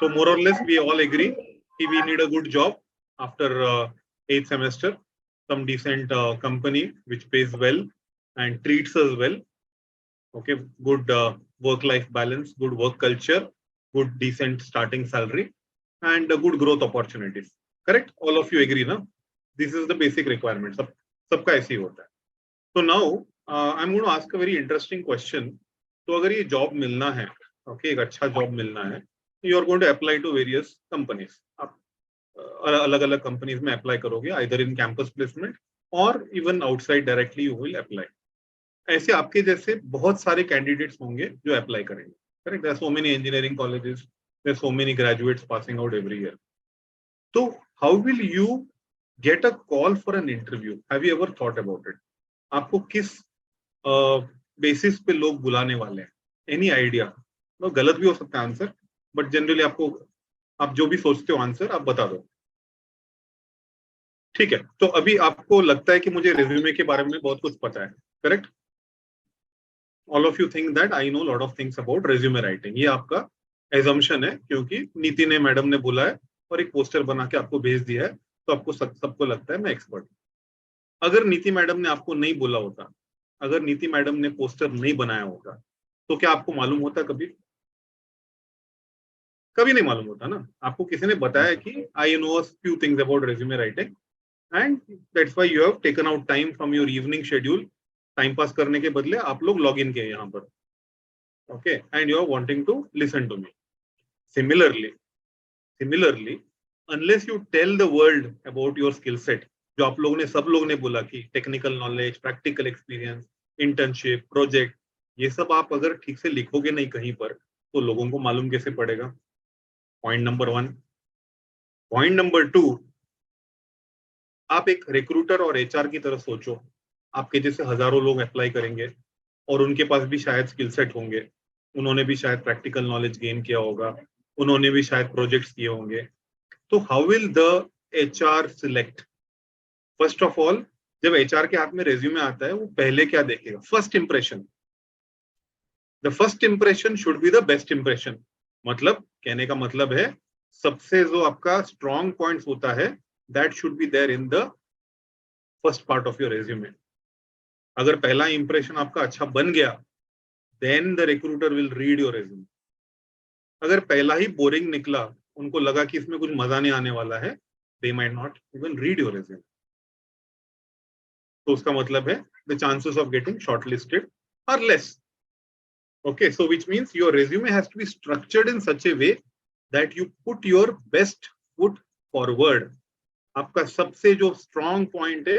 So more or less we all agree we need a good job after 8th semester, some decent company which pays well and treats us well. Okay, good work-life balance, good work culture, good decent starting salary, and good growth opportunities. Correct? All of you agree, na? This is the basic requirement. सबका ऐसे ही होता है. So now I'm going to ask a very interesting question. तो अगर ये job मिलना है, okay, एक अच्छा job मिलना है, you are going to apply to various companies. आप अलग-अलग companies में apply करोगे, either in campus placement or even outside directly you will apply. ऐसे आपके जैसे बहुत सारे कैंडिडेट्स होंगे जो अप्लाई करेंगे. Correct. There are so many engineering colleges, there are so many graduates passing out every year. तो how will you get a call for an interview? Have you ever thought about it? आपको किस basis पे लोग बुलाने वाले हैं? Any idea? तो गलत भी हो सकता है आंसर, बट जनरली आपको, आप जो भी सोचते हो आंसर आप बता दो. ठीक है. तो अभी आपको लगता है कि मुझे रिज्यूमे के बारे में बहुत कुछ पता है. Correct. All of you think that I know a lot of things about resume writing. ये आपका assumption है क्योंकि नीति ने मैडम ने बोला है और एक पोस्टर बना के आपको भेज दिया है, तो आपको सबको लगता है मैं एक्सपर्ट. अगर नीति मैडम ने आपको नहीं बोला होता, अगर नीति मैडम ने पोस्टर नहीं बनाया होता, तो क्या आपको मालूम होता? कभी कभी नहीं मालूम होता ना. आपको किसी ने बताया कि I know a few things about resume writing and that's why you have taken out time from your evening schedule. Time pass करने के बदले आप लोग लॉग इन किए यहाँ पर. Okay. And you are wanting to listen to me. Similarly unless you tell the world about your skill set, जो आप लोगों ने, सब लोग ने बोला कि technical knowledge, practical experience, internship, project, ये सब आप अगर ठीक से लिखोगे नहीं कहीं पर, तो लोगों को मालूम कैसे पड़ेगा? Point number 1. पॉइंट नंबर 2, आप एक रिक्रूटर और एचआर की तरह सोचो. आपके जैसे हजारों लोग अप्लाई करेंगे और उनके पास भी शायद स्किल सेट होंगे, उन्होंने भी शायद प्रैक्टिकल नॉलेज गेन किया होगा, उन्होंने भी शायद प्रोजेक्ट्स किए होंगे. तो how will the HR select? First of all, जब एचआर के हाथ में रेज्यूमे आता है, वो पहले क्या देखेगा? First impression. The first impression should be the best impression. मतलब कहने का मतलब है, सबसे जो आपका स्ट्रॉन्ग पॉइंट्स होता है, that should be there in the first part of your resume. अगर पहला इंप्रेशन आपका अच्छा बन गया, then the recruiter will read your resume. अगर पहला ही बोरिंग निकला, उनको लगा कि इसमें कुछ मजा नहीं आने वाला है, they might not even read your resume. तो उसका मतलब है the chances of getting shortlisted are less. Okay. So which means your resume has to be structured in such a way that you put your best foot forward. आपका सबसे जो strong point है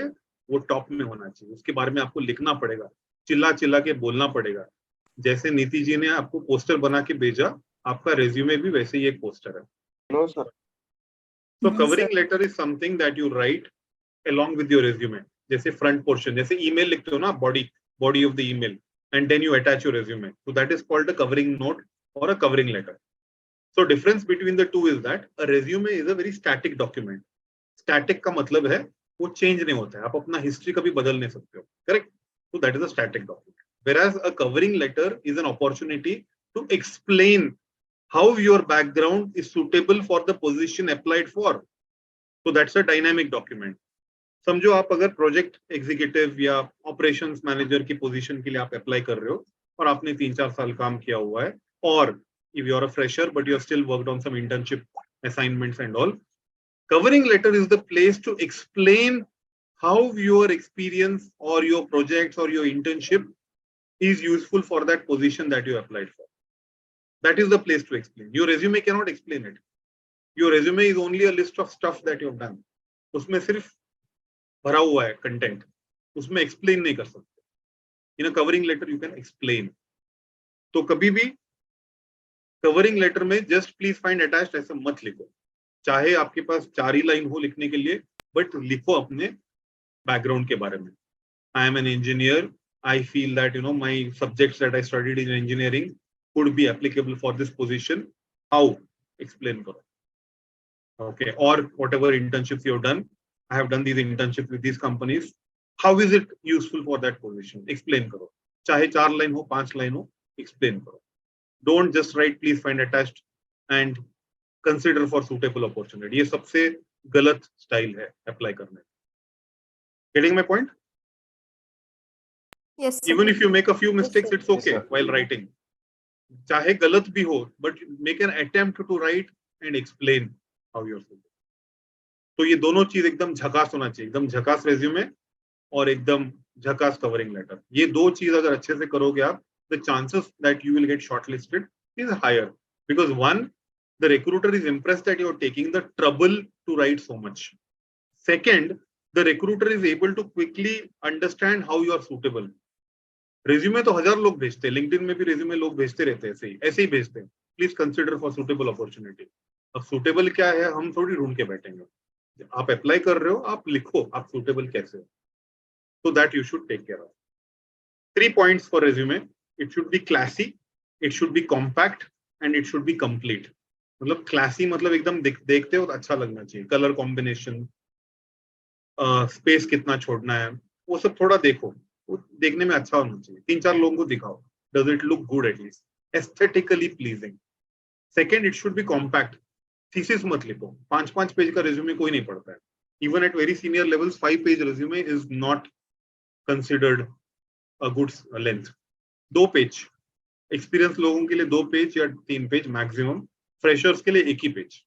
वो top में होना चाहिए. उसके बारे में आपको लिखना पड़ेगा, चिल्ला चिल्ला के बोलना पड़ेगा. जैसे नीति जी ने आपको पोस्टर बना के भेजा, आपका रेज्यूमे भी वैसे ही एक पोस्टर है. No sir. तो covering letter is something that you write along with your resume. जैसे फ्रंट पोर्शन, जैसे ईमेल लिखते हो ना, body of the email, and then you attach your resume. So that is called a covering note or a covering letter. So difference between the two is that a resume is a very static document. Static का मतलब है वो change नहीं होता है, आप अपना history कभी बदल नहीं सकते हो. Correct. So that is a static document. Whereas a covering letter is an opportunity to explain how your background is suitable for the position applied for. So that's a dynamic document. समझो आप अगर project executive या operations manager की position के लिए आप apply कर रहे हो और आपने 3-4 साल काम किया हुआ है, और if you are a fresher but you are still worked on some internship assignments and all, covering letter is the place to explain how your experience or your projects or your internship is useful for that position that you applied for. That is the place to explain. Your resume cannot explain it. Your resume is only a list of stuff that you have done. उसमें सिर्फ भरा हुआ है content, उसमें explain नहीं कर सकते. In a covering letter you can explain. तो कभी भी कवरिंग लेटर में जस्ट प्लीज फाइंड अटैच्ड ऐसा मत लिखो. चाहे आपके पास 4 ही लाइन हो लिखने के लिए, बट लिखो अपने बैकग्राउंड के बारे में. I am an engineer, I feel that my subjects that I studied in engineering could be applicable for this position. How? Explain करो. Okay, or whatever internships you have done, I have done these internships with these companies. How is it useful for that position? Explain करो. चाहे 4 line हो, 5 line हो, explain करो. Don't just write please find attached and consider for suitable opportunity. ये सबसे गलत style है apply करने। Getting my point? Yes, sir. Even if you make a few Yes, mistakes, sir. it's okay while writing. चाहे गलत भी हो, but make an attempt to write and explain how you're feeling. तो ये दोनों चीज एकदम झकास होना चाहिए, एकदम झकास रेज्यूमे और एकदम झकास कवरिंग लेटर। ये दो चीज अगर अच्छे से करोगे आप, the chances that you will get shortlisted is higher, because one, the recruiter is impressed that you're taking the trouble to write so much. Second, the recruiter is able to quickly understand how you are suitable. Resume तो हजार लोग भेजते हैं, LinkedIn में भी resume लोग भेजते रहते हैं, ऐसे ही भेजते हैं। Please consider for suitable opportunity. अब सुटेबल क्या है हम थोड़ी ढूंढ के बैठेंगे, आप अप्लाई कर रहे हो, आप लिखो आप सुटेबल कैसे हो, so that you should take care of. 3 points for resume. It should be classy, it should be compact, and it should be complete. मतलब classy मतलब एकदम देखते हो तो अच्छा लगना चाहिए, कलर कॉम्बिनेशन, स्पेस कितना छोड़ना है, वो सब थोड़ा देखो, वो देखने में अच्छा होना चाहिए। 3-4 लोगों को दिखाओ, does it look good at least, aesthetically pleasing. Second, it should be compact. Thesis मत लिखो, 5-5 पेज का रेज्यूमे कोई नहीं पढ़ता है। Even at very senior levels, 5-page resume is not considered a good length. 2 page experience लोगों के लिए, 2 पेज या 3 पेज मैक्सिमम, फ्रेशर्स के लिए 1 ही पेज।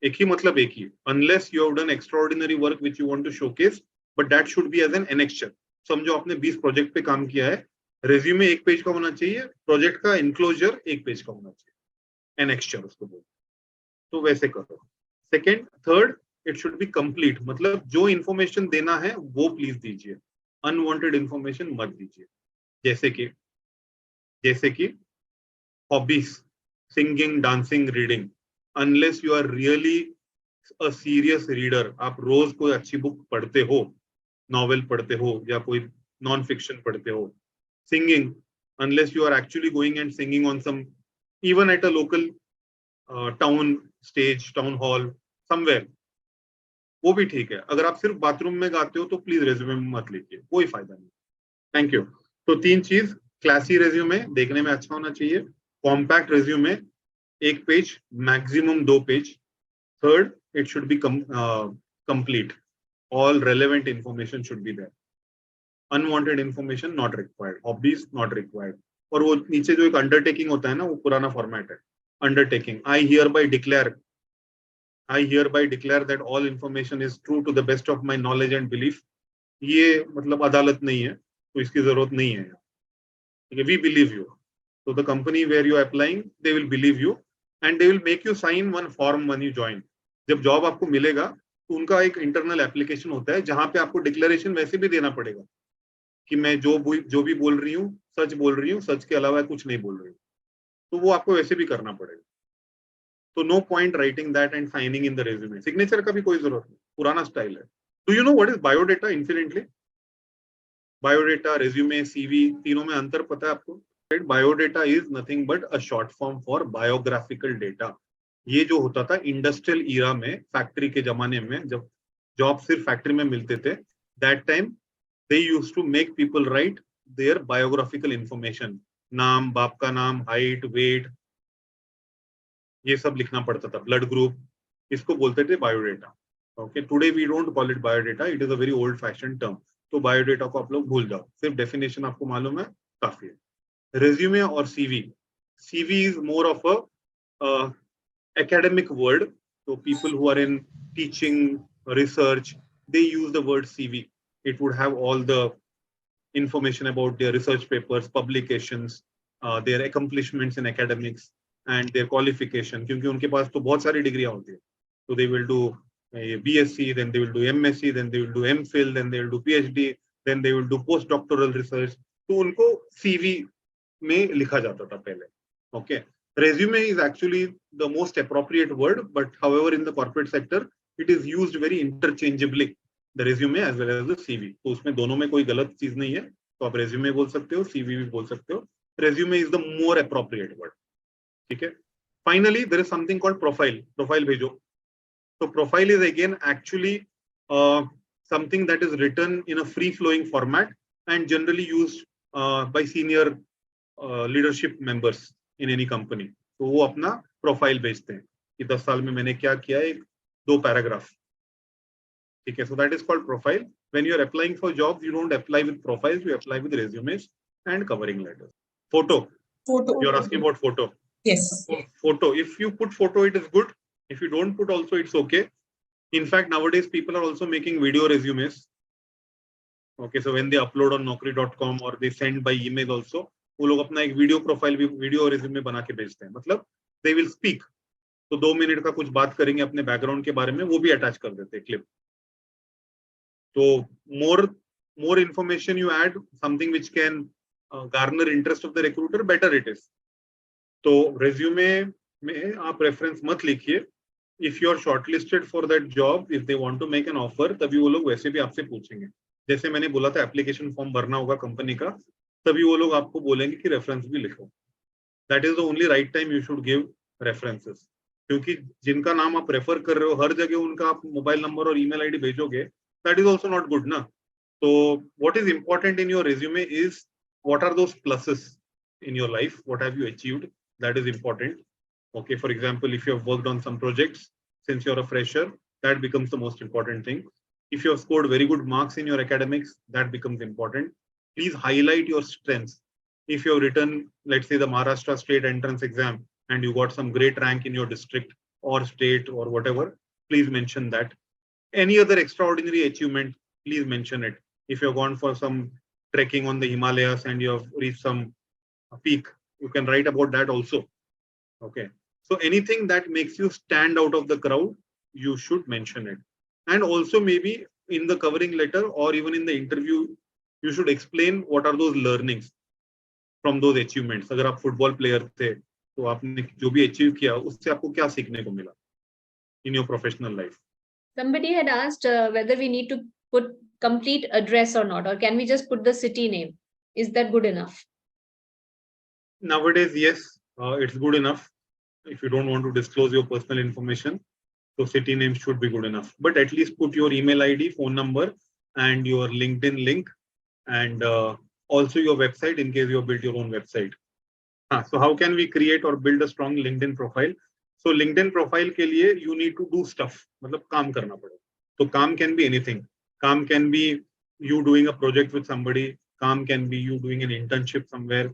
एक ही मतलब एक ही, unless you have done extraordinary work which you want to showcase, but that should be as an annexure. समझो आपने 20 प्रोजेक्ट पे काम किया है, रेज्यूमे 1 पेज का होना चाहिए, प्रोजेक्ट का इनक्लोजर 1 पेज का होना चाहिए, annexure उसको बोलते, तो वैसे करो। Second, third, it should be complete, मतलब जो इंफॉर्मेशन देना है वो प्लीज दीजिए, अनवांटेड इंफॉर्मेशन मत दीजिए। जैसे कि hobbies, singing, dancing, reading, unless you are really a serious reader, आप रोज कोई अच्छी बुक पढ़ते हो, नॉवेल पढ़ते हो या कोई नॉन फिक्शन पढ़ते हो, singing, unless you are actually going and singing on some, even at a local town stage, town hall, somewhere, वो भी ठीक है। अगर आप सिर्फ बाथरूम में गाते हो तो प्लीज रेज्यूमे में मत लिखिए, कोई फायदा नहीं। Thank you. तो 3 चीज, क्लासी रेज्यूमे देखने में अच्छा होना चाहिए, compact resume 1 page maximum 2 page, third, it should be complete, all relevant information should be there, unwanted information not required, hobbies not required. और वो नीचे जो एक अंडरटेकिंग होता है ना, वो पुराना फॉर्मेट है, undertaking, I hereby declare that all information is true to the best of my knowledge and belief. ये मतलब अदालत नहीं है, तो इसकी जरूरत नहीं है। वी बिलीव यू, तो the company where you applying, they will believe you and they will make you sign one form when you join. जब जॉब आपको मिलेगा तो उनका एक इंटरनल एप्लीकेशन होता है जहां पे आपको डिक्लेरेशन वैसे भी देना पड़ेगा कि मैं जो भी बोल रही हूँ सच बोल रही हूँ, सच के अलावा कुछ नहीं बोल रही हूँ, तो वो आपको वैसे भी करना पड़ेगा। तो no point writing that and signing in the resume. Signature का भी कोई जरूरत नहीं, पुराना स्टाइल है। Do you know what is biodata? Incidentally, biodata, resume, CV, तीनों में अंतर पता है आपको? Biodata is nothing but a short form for biographical data. ये जो होता था इंडस्ट्रियल ईरा में, फैक्ट्री के जमाने में, जब जॉब सिर्फ फैक्ट्री में मिलते थे, that time they used to make people write their biographical information, नाम, बाप का नाम, हाइट, वेट, ये सब लिखना पड़ता था, ब्लड ग्रुप, इसको बोलते थे biodata. Okay, today we don't call it biodata, it is a very old fashion term. तो बायोडेटा को आप लोग भूल जाओ, सिर्फ डेफिनेशन आपको मालूम है, काफी है। रेज्यूमे और CV, CV is more of a academic word, so people who are in teaching, research, they use the word CV. It would have all the information about their research papers, publications, their accomplishments in academics and their qualification, क्योंकि उनके पास तो बहुत सारी डिग्रियां होती है, so they will do BSc, then they will do MSc, then they will do MPhil, then they will do PhD, then they will do postdoctoral research, तो उनको CV में लिखा जाता था पहले। okay, resume is actually the most appropriate word, but however in the corporate sector it is used very interchangeably, the resume as well as the CV. तो उसमें दोनों में कोई गलत चीज नहीं है, तो आप resume बोल सकते हो, CV भी बोल सकते हो, resume is the more appropriate word, ठीक है। Finally there is something called profile भेजो। तो profile is again actually something that is written in a free flowing format and generally used by senior leadership members in any company. तो वो अपना profile भेजते हैं कि 10 साल में मैंने क्या किया, एक 2 पैराग्राफ, ठीक है. So that is called profile. When you are applying for jobs, you don't apply with profiles, you apply with resumes and covering letters. Photo. You're asking about photo. Yes. Photo. If you put photo, it is good. If you don't put also, it's okay. In fact, nowadays people are also making video resumes. Okay, so when they upload on naukri.com or they send by email also, वो लोग अपना एक video profile भी video resume बना के भेजते हैं. मतलब they will speak. तो 2 मिनट का कुछ बात करेंगे अपने बैकग्राउंड के बारे में, वो भी अटैच कर देते हैं क्लिप. तो more information you add, something which can garner interest of the recruiter, better it is. तो रेज्यूमे में आप रेफरेंस मत लिखिए. If you are shortlisted for that job, if they want to make an offer, तभी वो लोग वैसे भी आपसे पूछेंगे. जैसे मैंने बोला था एप्लीकेशन फॉर्म भरना होगा कंपनी का, तभी वो लोग आपको बोलेंगे कि रेफरेंस भी लिखो. That is the only right time you should give references. क्योंकि जिनका नाम आप रेफर कर रहे हो हर जगह उनका आप मोबाइल नंबर और ईमेल आईडी भेजोगे, that is also not good ना. तो what is important in your resume is what are those pluses in your life, what have you achieved, that is important. Okay, for example, if you have worked on some projects since you're a fresher, that becomes the most important thing. If you have scored very good marks in your academics, that becomes important. Please highlight your strengths. If you have written, let's say, the Maharashtra state entrance exam and you got some great rank in your district or state or whatever, please mention that. Any other extraordinary achievement, please mention it. If you have gone for some trekking on the Himalayas and you have reached some peak, you can write about that also. Okay, so anything that makes you stand out of the crowd, you should mention it. And also maybe in the covering letter or even in the interview, you should explain what are those learnings from those achievements. अगर आप football player थे तो आपने जो भी achieve किया उससे आपको क्या सीखने को मिला in your professional life. Somebody had asked whether we need to put complete address or not, or can we just put the city name? Is that good enough? Nowadays, yes, it's good enough. If you don't want to disclose your personal information, so city name should be good enough. But at least put your email ID, phone number, and your LinkedIn link, and also your website in case you have built your own website. So how can we create or build a strong LinkedIn profile? So LinkedIn profile के लिए you need to do stuff. मतलब काम करना पड़ेगा. So काम can be anything. काम can be you doing a project with somebody. काम can be you doing an internship somewhere.